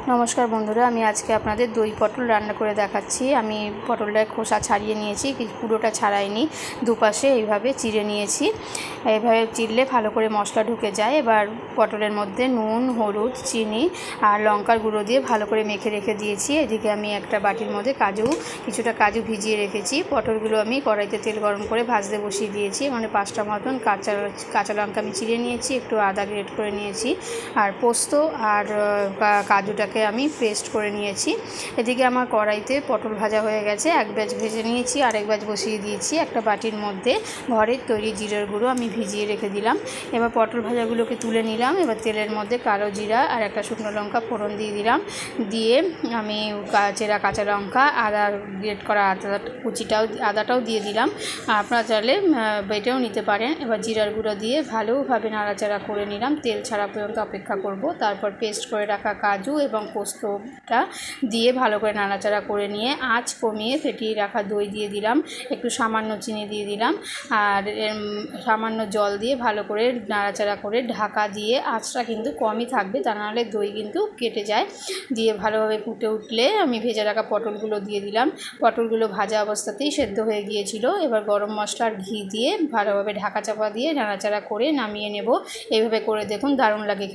নমস্কার বন্ধুরা, আমি আজকে আপনাদের দই পটল রান্না করে দেখাচ্ছি। আমি পটলটার খোসা ছাড়িয়ে নিয়েছি, পুরোটা ছাড়াইনি, দুপাশে এইভাবে চিড়ে নিয়েছি। এইভাবে চিড়লে ভালো করে মশলা ঢুকে যায়। এবার পটলের মধ্যে নুন, হলুদ, চিনি আর লঙ্কার গুঁড়ো দিয়ে ভালো করে মেখে রেখে দিয়েছি। এদিকে আমি একটা বাটির মধ্যে কিছুটা কাজু ভিজিয়ে রেখেছি। পটলগুলো আমি কড়াইতে তেল গরম করে ভাজতে বসিয়ে দিয়েছি। মানে 5টা মতন কাঁচা লঙ্কা আমি চিড়ে নিয়েছি, একটু আদা গ্রেট করে নিয়েছি, আর পোস্ত আর কাজুটাকে আমি পেস্ট করে নিয়েছি। এদিকে আমার কড়াইতে পটল ভাজা হয়ে গেছে, এক ব্যাচ ভেজে নিয়েছি, আরেক ব্যাচ বসিয়ে দিয়েছি। একটা বাটির মধ্যে ঘরের তৈরি জিরার গুঁড়ো আমি ভিজিয়ে রেখে দিলাম। এবার পটল ভাজাগুলোকে তুলে নিলাম। এবার তেলের মধ্যে কালো জিরা আর একটা শুকনো লঙ্কা ফোড়ন দিয়ে দিলাম। দিয়ে আমি চেরা কাঁচা লঙ্কা, আদা গ্রেট করা আদাটাও দিয়ে দিলাম। আপনারা চাইলে বেটেও নিতে পারেন। এবার জিরার গুঁড়ো দিয়ে ভালোভাবে নাড়াচাড়া করে নিলাম। তেল ছাড়া পর্যন্ত অপেক্ষা করব। তারপর পেস্ট করে রাখা কাজু এবং পোস্তটা দিয়ে ভালো করে নাড়াচাড়া করে নিয়ে আঁচ কমিয়ে ফেটিয়ে রাখা দই দিয়ে দিলাম। একটু সামান্য চিনি দিয়ে দিলাম আর সামান্য জল দিয়ে ভালো করে নাড়াচাড়া করে ঢাকা দিয়ে, আঁচটা কিন্তু কমই থাকবে, তা নাহলে দই কিন্তু কেটে যায়। দিয়ে ভালোভাবে ফুটে উঠলে আমি ভেজে রাখা পটলগুলো দিয়ে দিলাম। পটলগুলো ভাজা অবস্থাতেই সেদ্ধ হয়ে গিয়েছিল। এবার গরম মশলা আর ঘি দিয়ে ভালোভাবে ঢাকা চাপা দিয়ে নাড়াচাড়া করে নামিয়ে নেব। এইভাবে করে দেখুন, দারুণ লাগে।